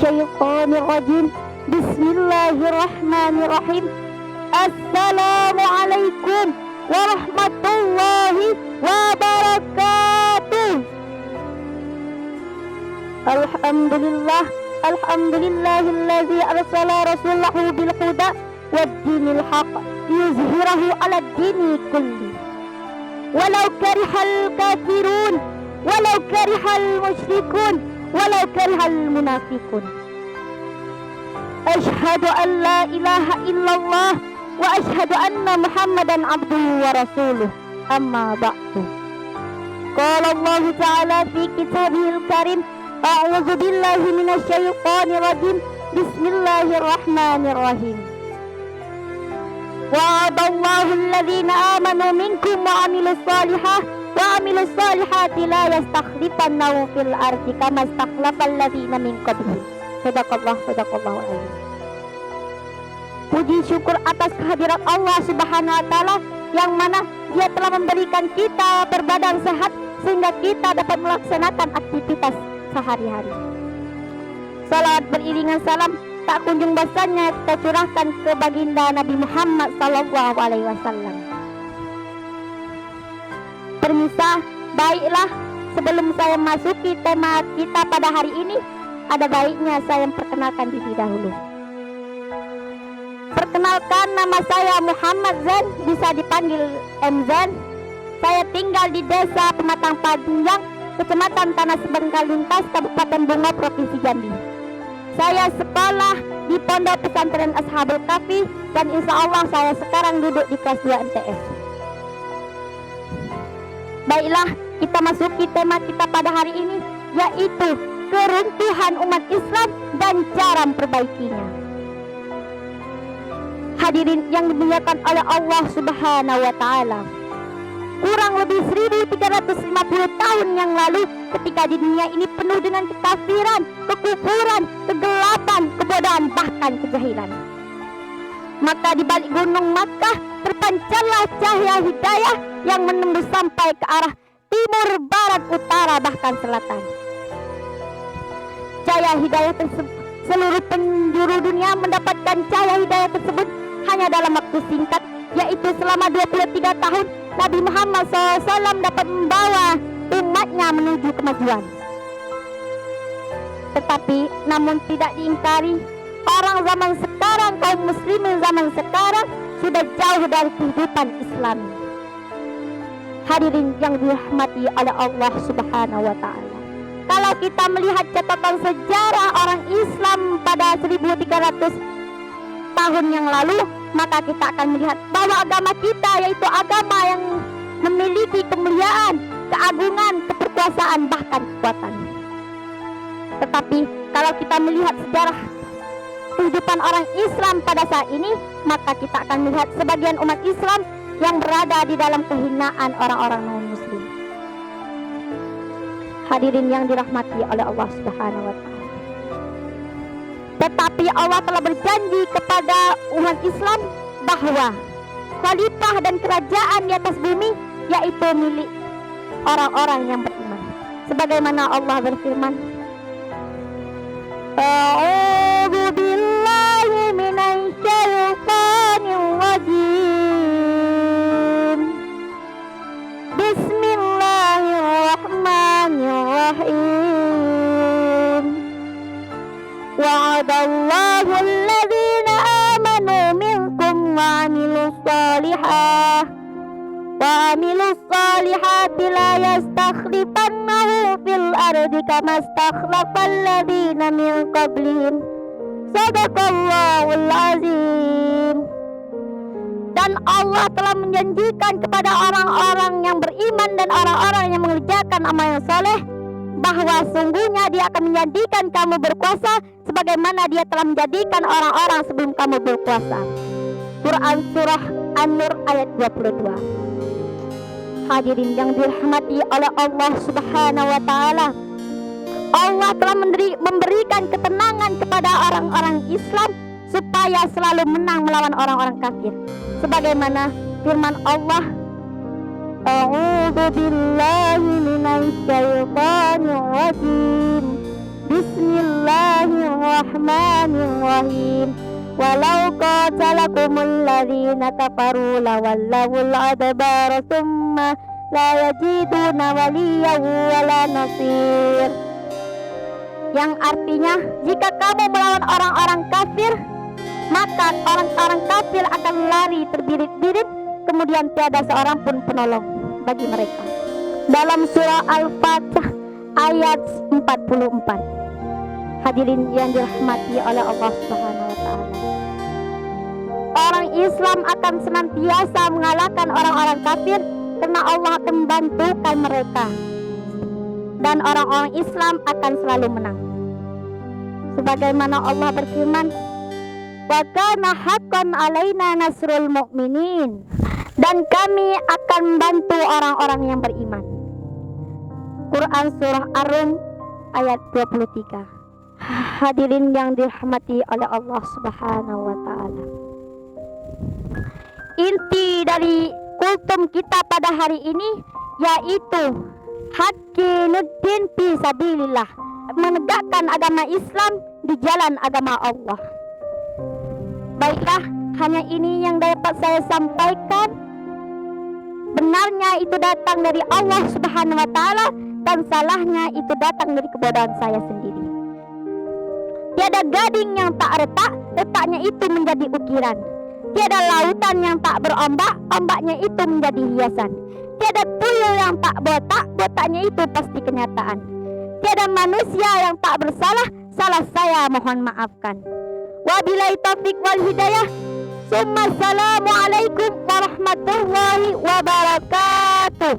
الشيطان الرجيم. بسم الله الرحمن الرحيم. السلام عليكم ورحمة الله وبركاته. الحمد لله الذي أرسل رسوله بالهدى والدين الحق ليظهره على الدين كله ولو كره الكافرون ولو كره المشركون ولو كره المنافقون. أشهد أن لا إله إلا الله وأشهد أن محمدا عبده ورسوله. أما بعد. قال الله تعالى في كتابه الكريم: أعوذ بالله من الشيطان الرجيم. بسم الله الرحمن الرحيم. وعد الله الذين آمنوا منكم وعملوا الصالحات لا يستخلفنهم في الأرض كما استخلف الذين من قبلهم. Sadaqallah alazim. Puji syukur atas kehadirat Allah Subhanahu wa taala yang mana Dia telah memberikan kita berbadan sehat sehingga kita dapat melaksanakan aktivitas sehari-hari. Salawat beriringan salam tak kunjung bosannya kita curahkan ke baginda Nabi Muhammad sallallahu alaihi wasallam. Permisa, baiklah sebelum saya masuki tema kita pada hari ini, ada baiknya saya memperkenalkan diri dahulu. Perkenalkan, nama saya Muhammad Zain, bisa dipanggil M Zain. Saya tinggal di Desa Pematang Panjang, Kecamatan Tanah Sebengkal Lintas, Kabupaten Bungo, Provinsi Jambi. Saya sekolah di Pondok Pesantren Ashabul Kahfi dan insya Allah saya sekarang duduk di kelas 2 MTS. Baiklah, kita masuki tema kita pada hari ini, yaitu keruntuhan umat Islam dan cara memperbaikinya. Hadirin yang dimuliakan oleh Allah Subhanahu wa taala. Kurang lebih 1350 tahun yang lalu, ketika di dunia ini penuh dengan kekafiran, kekufuran, kegelapan, kebodohan, bahkan kejahilan, maka di balik gunung Makkah terpancarlah cahaya hidayah yang menembus sampai ke arah timur, barat, utara, bahkan selatan. Cahaya hidayah tersebut, seluruh penjuru dunia mendapatkan cahaya hidayah tersebut hanya dalam waktu singkat, yaitu selama 23 tahun Nabi Muhammad SAW dapat membawa umatnya menuju kemajuan. Tetapi namun tidak diingkari, orang zaman sekarang, kaum muslimin zaman sekarang sudah jauh dari kehidupan Islam. Hadirin yang dirahmati oleh Allah Subhanahu wa taala. Kalau kita melihat catatan sejarah orang Islam pada 1300 tahun yang lalu, maka kita akan melihat bahwa agama kita yaitu agama yang memiliki kemuliaan, keagungan, keperkuasaan, bahkan kekuatan. Tetapi kalau kita melihat sejarah kehidupan orang Islam pada saat ini, maka kita akan melihat sebagian umat Islam yang berada di dalam kehinaan orang-orang non-muslim. Hadirin yang dirahmati oleh Allah Subhanahu wa taala. Tetapi Allah telah berjanji kepada umat Islam bahwa khalifah dan kerajaan di atas bumi yaitu milik orang-orang yang beriman. Sebagaimana Allah berfirman, A'udzu billahi minasy syaithanir rajim. Bismillahirrahmanirrahim. Wa'adallahu alladhina amanu minkum wa'amilus salihati la yastakhlifannahu fil ardi kama istakhlafal ladzina min qablihim. Sadaqallahul azim. Dan Allah telah menjanjikan kepada orang-orang yang beriman dan orang-orang yang mengerjakan amal yang saleh bahwa sungguhnya Dia akan menjadikan kamu berkuasa sebagaimana Dia telah menjadikan orang-orang sebelum kamu berkuasa. Quran Surah An-Nur ayat 22. Hadirin yang dirahmati oleh Allah Subhanahu wa taala, Allah telah memberikan ketenangan kepada orang-orang Islam supaya selalu menang melawan orang-orang kafir. Sebagaimana firman Allah, A'udzu billahi minasy syaithanir rajim. Bismillahirrahmanirrahim. Bismillahirrahmanirrahim. Walau qatalakumul ladzina kafaru lawallawul adbara tsumma la yajiduna waliyyan wala nasir. Yang artinya, jika kamu melawan orang-orang kafir, maka orang-orang kafir akan lari terbirit-birit, kemudian tiada seorang pun penolong bagi mereka. Dalam surah Al-Fatih ayat 44. Hadirin yang dirahmati oleh Allah Subhanahu wa taala. Orang Islam akan senantiasa mengalahkan orang-orang kafir karena Allah akan membantukan mereka. Dan orang-orang Islam akan selalu menang. Sebagaimana Allah berfirman, "Wa kana haqqan 'alaina nasrul mu'minin." Dan kami akan membantu orang-orang yang beriman. Quran surah Ar-Rum ayat 23. Hadirin yang dirahmati oleh Allah Subhanahu wa taala. Inti dari kultum kita pada hari ini yaitu Haqinuddin fi sabilillah, menegakkan agama Islam di jalan agama Allah. Baiklah, hanya ini yang dapat saya sampaikan. Benarnya itu datang dari Allah Subhanahu wa taala dan salahnya itu datang dari kebodohan saya sendiri. Tiada gading yang tak retak, retaknya itu menjadi ukiran. Tiada lautan yang tak berombak, ombaknya itu menjadi hiasan. Tiada tuyul yang tak botak, botaknya itu pasti kenyataan. Tiada manusia yang tak bersalah, salah saya mohon maafkan. Wabillahi taufiq wal hidayah. Assalamualaikum warahmatullahi wabarakatuh.